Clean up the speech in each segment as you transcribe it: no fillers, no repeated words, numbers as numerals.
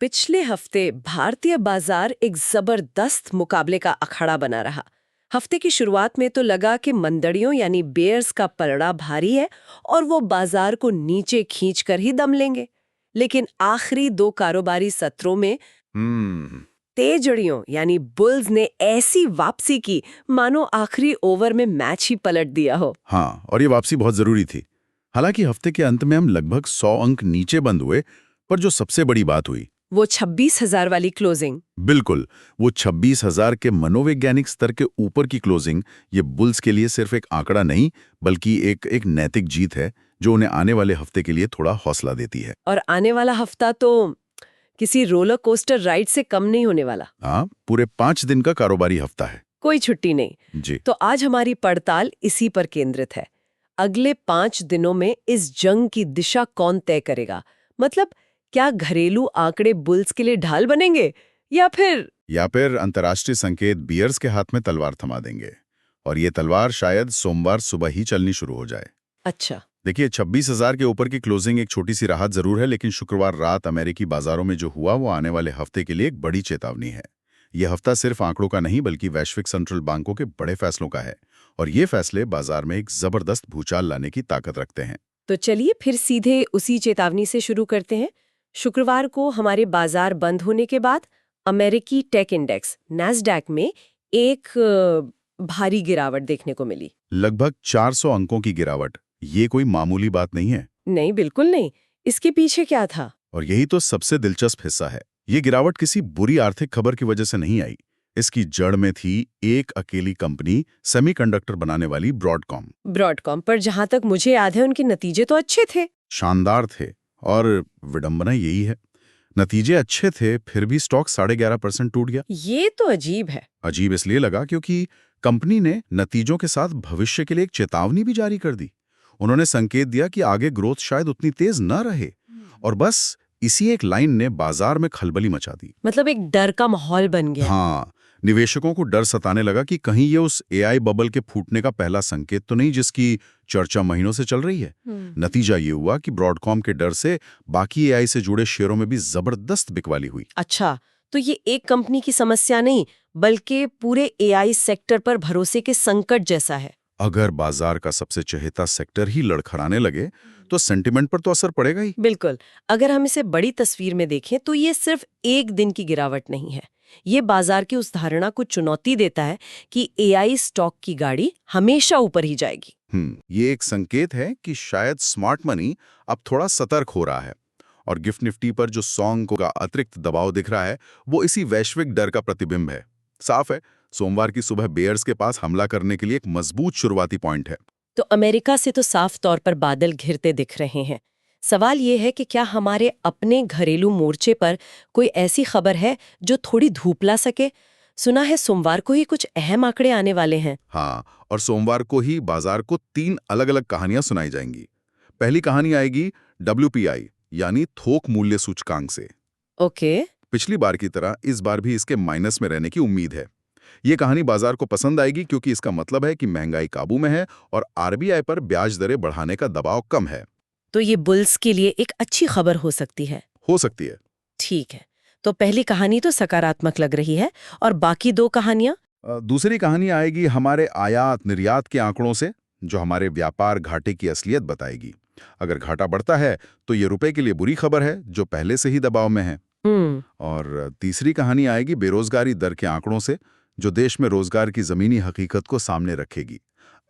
पिछले हफ्ते भारतीय बाजार एक जबरदस्त मुकाबले का अखाड़ा बना रहा। हफ्ते की शुरुआत में तो लगा कि मंदड़ियों यानी बेयर्स का पलड़ा भारी है और वो बाजार को नीचे खींचकर ही दम लेंगे। लेकिन आखिरी दो कारोबारी सत्रों में हम्म। तेजड़ियों यानी बुल्स ने ऐसी वापसी की मानो आखिरी ओवर में मैच ही पलट दिया हो। हाँ, और ये वापसी बहुत जरूरी थी। हालांकि हफ्ते के अंत में हम लगभग 100 अंक नीचे बंद हुए, पर जो सबसे बड़ी बात हुई वो 26,000 वाली क्लोजिंग। बिल्कुल, वो 26,000 के मनोवैज्ञानिक स्तर के ऊपर की क्लोजिंग, ये बुल्स के लिए सिर्फ एक आंकड़ा नहीं बल्कि एक नैतिक जीत है जो उन्हें आने वाले हफ्ते के लिए थोड़ा हौसला देती है। और आने वाला हफ्ता तो किसी रोलर कोस्टर राइड से कम नहीं होने वाला। हाँ, पूरे 5 दिन का कारोबारी हफ्ता है। कोई छुट्टी नहीं। जी। तो आज हमारी पड़ताल इसी पर केंद्रित है। अगले 5 दिनों में इस जंग की दिशा कौन तय करेगा? मतलब क्या घरेलू आंकड़े बुल्स के लिए ढाल बनेंगे या फिर अंतर्राष्ट्रीय संकेत बियर्स के हाथ में तलवार थमा देंगे, और ये तलवार शायद सोमवार सुबह ही चलनी शुरू हो जाए। अच्छा। देखिए, 26,000 के ऊपर की क्लोजिंग एक छोटी सी राहत जरूर है, लेकिन शुक्रवार रात अमेरिकी बाजारों में जो हुआ वो आने वाले हफ्ते के लिए एक बड़ी चेतावनी है। यह हफ्ता सिर्फ आंकड़ों का नहीं बल्कि वैश्विक सेंट्रल बैंकों के बड़े फैसलों का है, और ये फैसले बाजार में एक जबरदस्त भूचाल लाने की ताकत रखते हैं। तो चलिए फिर सीधे उसी चेतावनी से शुरू करते हैं। शुक्रवार को हमारे बाजार बंद होने के बाद अमेरिकी टेक इंडेक्स नैस्डैक में एक भारी गिरावट देखने को मिली। लगभग 400 अंकों की गिरावट, ये कोई मामूली बात नहीं है। नहीं, बिल्कुल नहीं। इसके पीछे क्या था? और यही तो सबसे दिलचस्प हिस्सा है। ये गिरावट किसी बुरी आर्थिक खबर की वजह से नहीं आई। इसकी जड़ में थी एक अकेली कंपनी, सेमीकंडक्टर बनाने वाली ब्रॉडकॉम पर जहां तक मुझे याद है उनके नतीजे तो अच्छे थे। शानदार थे। और विडंबना यही है, नतीजे अच्छे थे फिर भी स्टॉक 11.5% टूट गया। ये तो अजीब है। अजीब इसलिए लगा क्योंकि कंपनी ने नतीजों के साथ भविष्य के लिए एक चेतावनी भी जारी कर दी। उन्होंने संकेत दिया कि आगे ग्रोथ शायद उतनी तेज न रहे, और बस इसी एक लाइन ने बाजार में खलबली मचा दी। मतलब एक डर का माहौल बन गया। हाँ, निवेशकों को डर सताने लगा कि कहीं ये उस एआई बबल के फूटने का पहला संकेत तो नहीं जिसकी चर्चा महीनों से चल रही है। नतीजा ये हुआ कि ब्रॉडकॉम के डर से बाकी एआई से जुड़े शेयरों में भी जबरदस्त बिकवाली हुई। अच्छा, तो ये एक कंपनी की समस्या नहीं बल्कि पूरे एआई सेक्टर पर भरोसे के संकट जैसा है। अगर बाजार का सबसे चहेता सेक्टर ही लड़खड़ाने लगे तो सेंटिमेंट पर तो असर पड़ेगा ही। बिल्कुल। अगर हम इसे बड़ी तस्वीर में देखें तो ये सिर्फ एक दिन की गिरावट नहीं है। ये बाजार की उस धारणा को चुनौती देता है कि एआई स्टॉक की गाड़ी हमेशा ऊपर ही जाएगी। ये एक संकेत है कि शायद स्मार्ट मनी अब थोड़ा सतर्क हो रहा है, और गिफ्ट निफ्टी पर जो सॉन्ग का अतिरिक्त दबाव दिख रहा है वो इसी वैश्विक डर का प्रतिबिंब है। साफ है, सोमवार की सुबह बेयर्स के पास हमला करने के लिए एक मजबूत शुरुआती पॉइंट है। तो अमेरिका से तो साफ तौर पर बादल घिरते दिख रहे हैं। सवाल ये है कि क्या हमारे अपने घरेलू मोर्चे पर कोई ऐसी खबर है जो थोड़ी धूप ला सके? सुना है सोमवार को ही कुछ अहम आंकड़े आने वाले हैं। हाँ, और सोमवार को ही बाजार को 3 अलग-अलग कहानियां सुनाई जाएंगी। पहली कहानी आएगी WPI यानी थोक मूल्य सूचकांक से। ओके। पिछली बार की तरह इस बार भी इसके माइनस में रहने की उम्मीद है। ये कहानी बाजार को पसंद आएगी क्योंकि इसका मतलब है कि महंगाई काबू में है और RBI पर ब्याज दरें बढ़ाने का दबाव कम है। तो ये बुल्स के लिए एक अच्छी खबर हो सकती है। हो सकती है। ठीक है, तो पहली कहानी तो सकारात्मक लग रही है, और बाकी दो कहानियां? दूसरी कहानी आएगी हमारे आयात निर्यात के आंकड़ों से, जो हमारे व्यापार घाटे की असलियत बताएगी। अगर घाटा बढ़ता है तो ये रुपए के लिए बुरी खबर है जो पहले से ही दबाव में है। और तीसरी कहानी आएगी बेरोजगारी दर के आंकड़ों से, जो देश में रोजगार की जमीनी हकीकत को सामने रखेगी।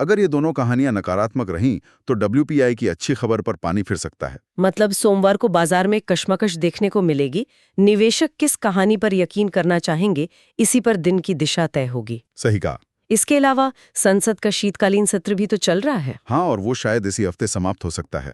अगर ये दोनों कहानियां नकारात्मक रहीं तो WPI की अच्छी खबर पर पानी फिर सकता है। मतलब सोमवार को बाजार में कशमकश देखने को मिलेगी। निवेशक किस कहानी पर यकीन करना चाहेंगे, इसी पर दिन की दिशा तय होगी। सही कहा। इसके अलावा संसद का शीतकालीन सत्र भी तो चल रहा है। हाँ, और वो शायद इसी हफ्ते समाप्त हो सकता है।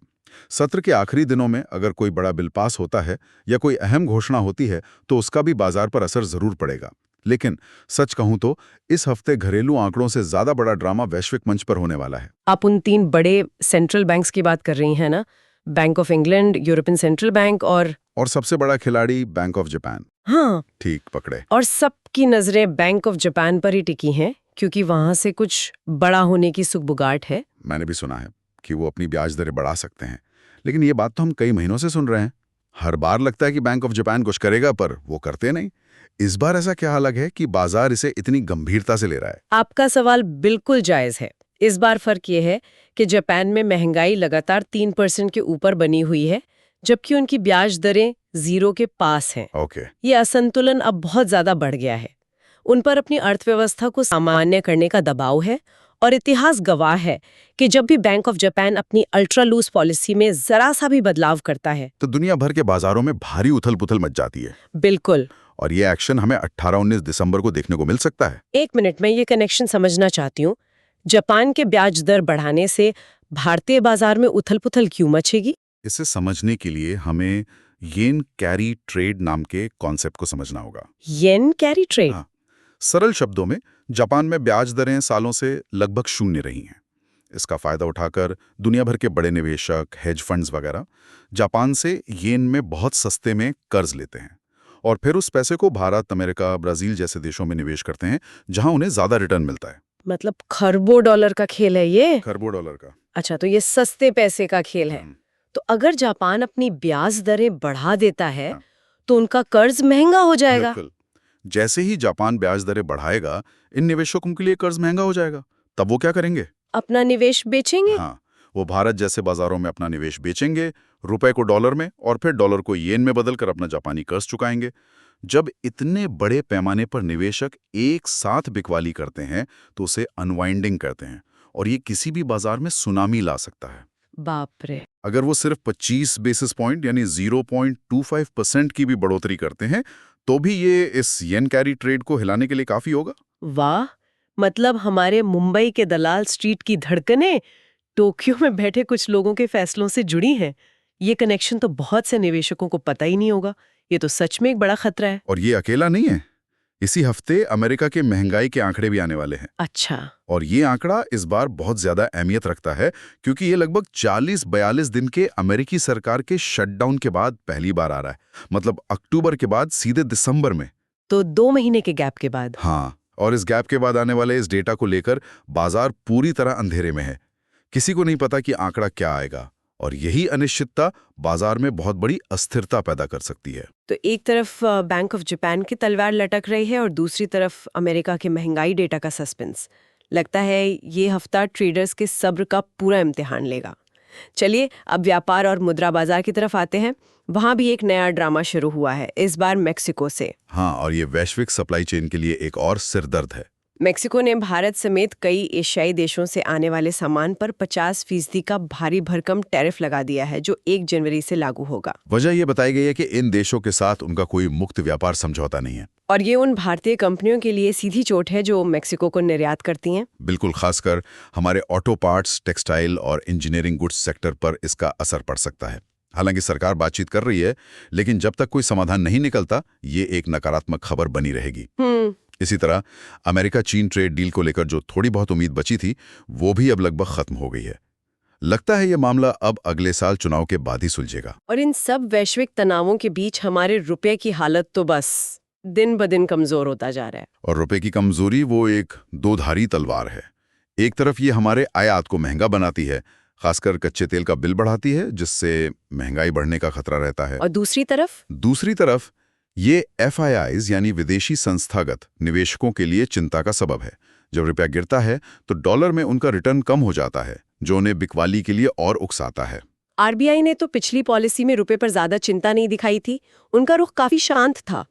सत्र के आखिरी दिनों में अगर कोई बड़ा बिल पास होता है या कोई अहम घोषणा होती है तो उसका भी बाजार पर असर जरूर पड़ेगा। लेकिन सच कहूं तो इस हफ्ते घरेलू आंकड़ों से ज्यादा बड़ा ड्रामा वैश्विक मंच पर होने वाला है। आप उन 3 बड़े सेंट्रल बैंक्स की बात कर रही हैं ना? Bank of England, European central bank और सबसे बड़ा खिलाड़ी बैंक ऑफ जापान। हाँ, ठीक पकड़े। और सबकी नजरें बैंक ऑफ जापान पर ही टिकी हैं क्योंकि वहां से कुछ बड़ा होने की सुगबुगाहट है। मैंने भी सुना है कि वो अपनी ब्याज दरें बढ़ा सकते हैं, लेकिन ये बात तो हम कई महीनों से सुन रहे हैं। हर बार लगता है कि बैंक ऑफ जापान कुछ करेगा, पर वो करते नहीं। इस बार ऐसा क्या अलग है कि बाजार इसे इतनी गंभीरता से ले रहा है? आपका सवाल बिल्कुल जायज है। इस बार फर्क ये है कि जापान में महंगाई लगातार 3% के ऊपर बनी हुई है, जबकि उनकी ब्याज दरें जीरो के पास हैं। ओके। ये असंतुलन अब बहुत ज्यादा बढ़ गया है। उन पर अपनी अर्थव्यवस्था को सामान्य करने का दबाव है, और इतिहास गवाह है कि जब भी बैंक ऑफ जापान अपनी अल्ट्रा लूज पॉलिसी में जरा सा भी बदलाव करता है तो दुनिया भर के बाजारों में भारी उथल-पुथल मच जाती है। बिल्कुल। और ये एक्शन हमें 18-19 दिसंबर को देखने को मिल सकता है। एक मिनट में ये कनेक्शन समझना चाहती हूँ। जापान के ब्याज दर बढ़ाने से भारतीय बाजार में उथल-पुथल क्यों मचेगी? इसे समझने के लिए हमें येन कैरी ट्रेड नाम के कॉन्सेप्ट को समझना होगा। येन कैरी ट्रेड? हाँ, सरल शब्दों में जापान में ब्याज दरें सालों से लगभग शून्य रही हैं। इसका फायदा उठाकर दुनिया भर के बड़े निवेशक, हेज फंड्स वगैरह जापान से येन में बहुत सस्ते में कर्ज लेते हैं और फिर उस पैसे को भारत, अमेरिका, ब्राजील जैसे देशों में निवेश करते हैं, जहां उन्हें ज्यादा रिटर्न मिलता है। मतलब खरबों डॉलर का खेल है ये? खरबों डॉलर का। अच्छा, तो ये सस्ते पैसे का खेल है। तो अगर जापान अपनी ब्याज दरें बढ़ा देता है, हाँ। तो उनका कर्ज महंगा हो जाएगा। बिल्कुल। जैसे ही जापान ब्याज दरें बढ़ाएगा, इन निवेशकों के लिए कर्ज महंगा हो जाएगा। तब वो क्या करेंगे? अपना निवेश बेचेंगे। हाँ, वो भारत जैसे बाजारों में अपना निवेश बेचेंगे, रुपए को डॉलर में और फिर डॉलर को येन में बदलकर अपना जापानी कर्ज चुकाएंगे। जब इतने बड़े पैमाने पर निवेशक एक साथ बिकवाली करते हैं, तो उसे अनवाइंडिंग कहते हैं और ये किसी भी बाजार में सुनामी ला सकता है। बाप रे। अगर वो सिर्फ 25 बेसिस पॉइंट यानी 0.25% की भी बढ़ोतरी करते हैं, तो भी ये इस येन कैरी ट्रेड को हिलाने के लिए काफी होगा। वाह, मतलब हमारे मुंबई के दलाल स्ट्रीट की धड़कनें टोक्यो में बैठे कुछ लोगों के फैसलों से जुड़ी हैं। ये कनेक्शन तो बहुत से निवेशकों को पता ही नहीं होगा। ये तो सच में एक बड़ा खतरा है। और ये अकेला नहीं है। इसी हफ्ते अमेरिका के महंगाई के आंकड़े भी आने वाले हैं। अच्छा। और ये आंकड़ा इस बार बहुत ज्यादा अहमियत रखता है, क्योंकि ये लगभग 40-42 दिन के अमेरिकी सरकार के शटडाउन के बाद पहली बार आ रहा है। मतलब अक्टूबर के बाद सीधे दिसंबर में। तो 2 महीने के गैप के बाद। हाँ, और इस गैप के बाद आने वाले इस डेटा को लेकर बाजार पूरी तरह अंधेरे में है। किसी को नहीं पता कि आंकड़ा क्या आएगा, और यही अनिश्चितता बाजार में बहुत बड़ी अस्थिरता पैदा कर सकती है। तो एक तरफ बैंक ऑफ जापान की तलवार लटक रही है और दूसरी तरफ अमेरिका के महंगाई डेटा का सस्पेंस। लगता है ये हफ्ता ट्रेडर्स के सब्र का पूरा इम्तिहान लेगा। चलिए अब व्यापार और मुद्रा बाजार की तरफ आते हैं। वहां भी एक नया ड्रामा शुरू हुआ है, इस बार मेक्सिको से। हाँ, और ये वैश्विक सप्लाई चेन के लिए एक और सिरदर्द है। मेक्सिको ने भारत समेत कई एशियाई देशों से आने वाले सामान पर 50% का भारी भरकम टैरिफ लगा दिया है, जो 1 जनवरी से लागू होगा। वजह ये बताई गई है कि इन देशों के साथ उनका कोई मुक्त व्यापार समझौता नहीं है। और ये उन भारतीय कंपनियों के लिए सीधी चोट है जो मेक्सिको को निर्यात करती हैं। बिल्कुल, खासकर हमारे ऑटो पार्ट्स, टेक्सटाइल और इंजीनियरिंग गुड्स सेक्टर पर इसका असर पड़ सकता है। हालांकि सरकार बातचीत कर रही है, लेकिन जब तक कोई समाधान नहीं निकलता, ये एक नकारात्मक खबर बनी रहेगी। इसी तरह अमेरिका चीन ट्रेड डील को लेकर जो थोड़ी बहुत उम्मीद बची थी, वो भी अब लगभग खत्म हो गई है। लगता है ये मामला अब अगले साल चुनाव के बाद ही सुलझेगा। और इन सब वैश्विक तनावों के बीच हमारे रुपए की हालत तो बस दिन ब दिन कमजोर होता जा रहा है। और रुपए की कमजोरी वो एक दोधारी तलवार है। एक तरफ ये हमारे आयात को महंगा बनाती है, खासकर कच्चे तेल का बिल बढ़ाती है, जिससे महंगाई बढ़ने का खतरा रहता है। और दूसरी तरफ ये FIIs यानी विदेशी संस्थागत निवेशकों के लिए चिंता का सबब है। जब रुपया गिरता है तो डॉलर में उनका रिटर्न कम हो जाता है, जो उन्हें बिकवाली के लिए और उकसाता है। RBI ने तो पिछली पॉलिसी में रुपए पर ज्यादा चिंता नहीं दिखाई थी। उनका रुख काफी शांत था।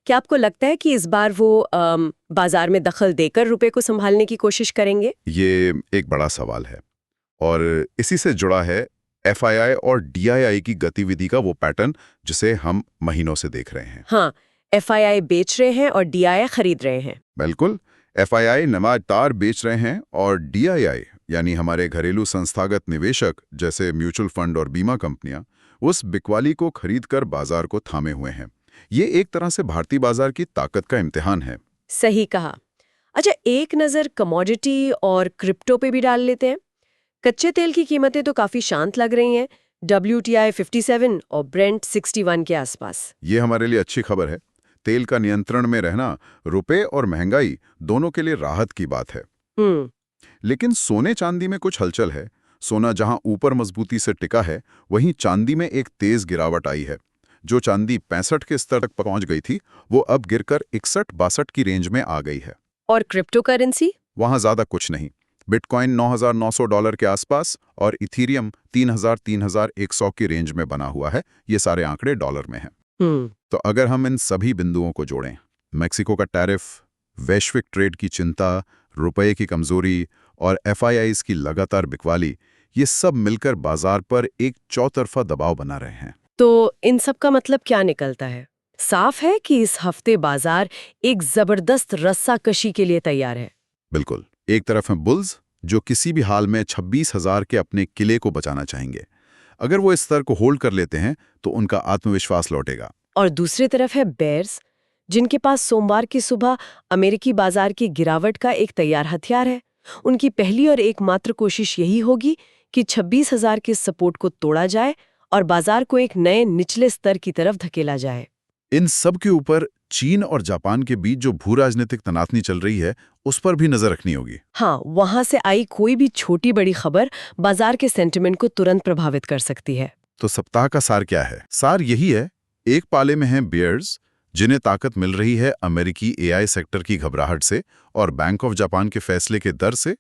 क्या आपको लगता है कि इस बार वो बाजार में दखल देकर रुपए को संभालने की कोशिश करेंगे? ये एक बड़ा सवाल है और इसी से जुड़ा है FII और DII की गतिविधि का वो पैटर्न, जिसे हम महीनों से देख रहे हैं। हाँ, FII बेच रहे हैं और DII खरीद रहे हैं। बिल्कुल, FII नवाचार बेच रहे हैं और DII यानी हमारे घरेलू संस्थागत निवेशक जैसे म्यूचुअल फंड और बीमा कंपनियां उस बिकवाली को खरीदकर बाजार को थामे हुए हैं। ये एक तरह से भारतीय बाजार की ताकत का इम्तिहान है। सही कहा। अच्छा, एक नजर कमोडिटी और क्रिप्टो पे भी डाल लेते हैं। कच्चे तेल की कीमतें तो काफी शांत लग रही हैं, WTI 57 और ब्रेंट 61 के आसपास। ये हमारे लिए अच्छी खबर है। तेल का नियंत्रण में रहना रुपए और महंगाई दोनों के लिए राहत की बात है। लेकिन सोने चांदी में कुछ हलचल है। सोना जहां ऊपर मजबूती से टिका है, वहीं चांदी में एक तेज गिरावट आई है। जो चांदी 65 के स्तर तक पहुंच गई थी, वो अब गिरकर 61-62 की रेंज में आ गई है। और क्रिप्टो करेंसी? वहां ज्यादा कुछ नहीं। बिटकॉइन $9,900 के आसपास और इथीरियम 3,100 की रेंज में बना हुआ है। ये सारे आंकड़े डॉलर में हैं। तो अगर हम इन सभी बिंदुओं को जोड़ें, मैक्सिको का टैरिफ, वैश्विक ट्रेड की चिंता, रुपए की कमजोरी और एफआईआईज की लगातार बिकवाली, ये सब मिलकर बाजार पर एक चौतरफा दबाव बना रहे हैं। तो इन सब का मतलब क्या निकलता है? साफ है कि इस हफ्ते बाजार एक जबरदस्त रस्साकशी के लिए तैयार है। बिल्कुल। एक तरफ हैं बुल्स, जो किसी भी हाल में 26,000 के अपने किले को बचाना चाहेंगे। अगर वो इस स्तर को होल्ड कर लेते हैं तो उनका आत्मविश्वास लौटेगा। और दूसरी तरफ है बेयर्स, जिनके पास सोमवार की सुबह अमेरिकी बाजार की गिरावट का एक तैयार हथियार है। उनकी पहली और एकमात्र कोशिश यही होगी कि 26,000 के सपोर्ट को तोड़ा जाए और बाजार को एक नए निचले स्तर की तरफ धकेला जाए। इन सब के ऊपर चीन और जापान के बीच जो भू राजनीतिक तनातनी चल रही है, उस पर भी नजर रखनी होगी। हाँ, वहां से आई कोई भी छोटी बड़ी खबर बाजार के सेंटिमेंट को तुरंत प्रभावित कर सकती है। तो सप्ताह का सार क्या है? सार यही है, एक पाले में हैं बियर्स, जिन्हें ताकत मिल रही है अमेरिकी एआई सेक्टर की घबराहट से और बैंक ऑफ जापान के फैसले के डर से।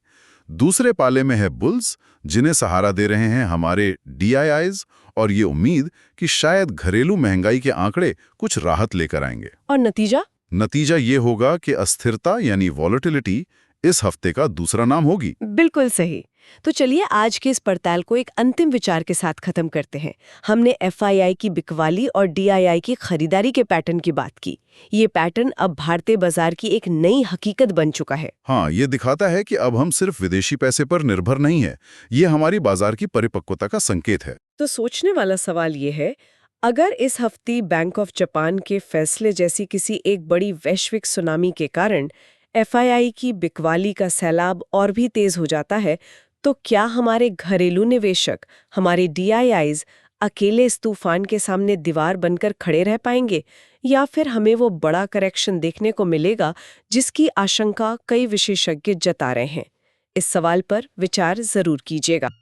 दूसरे पाले में है बुल्स, जिन्हें सहारा दे रहे हैं हमारे डीआईआईज और ये उम्मीद कि शायद घरेलू महंगाई के आंकड़े कुछ राहत लेकर आएंगे। और नतीजा? नतीजा ये होगा कि अस्थिरता यानी वॉलेटिलिटी इस हफ्ते का दूसरा नाम होगी। बिल्कुल सही। तो चलिए आज के इस पड़ताल को एक अंतिम विचार के साथ खत्म करते हैं। हमने एफआईआई की बिकवाली और डीआईआई की खरीदारी के पैटर्न की बात की। ये पैटर्न अब भारतीय बाजार की एक नई हकीकत बन चुका है। हाँ, ये दिखाता है कि अब हम सिर्फ विदेशी पैसे पर निर्भर नहीं है। ये हमारी बाजार की परिपक्वता का संकेत है। तो सोचने वाला सवाल ये है, अगर इस हफ्ते बैंक ऑफ जापान के फैसले जैसी किसी एक बड़ी वैश्विक सुनामी के कारण एफआईआई की बिकवाली का सैलाब और भी तेज हो जाता है, तो क्या हमारे घरेलू निवेशक, हमारे डीआईआईज अकेले इस तूफान के सामने दीवार बनकर खड़े रह पाएंगे, या फिर हमें वो बड़ा करेक्शन देखने को मिलेगा जिसकी आशंका कई विशेषज्ञ जता रहे हैं? इस सवाल पर विचार जरूर कीजिएगा।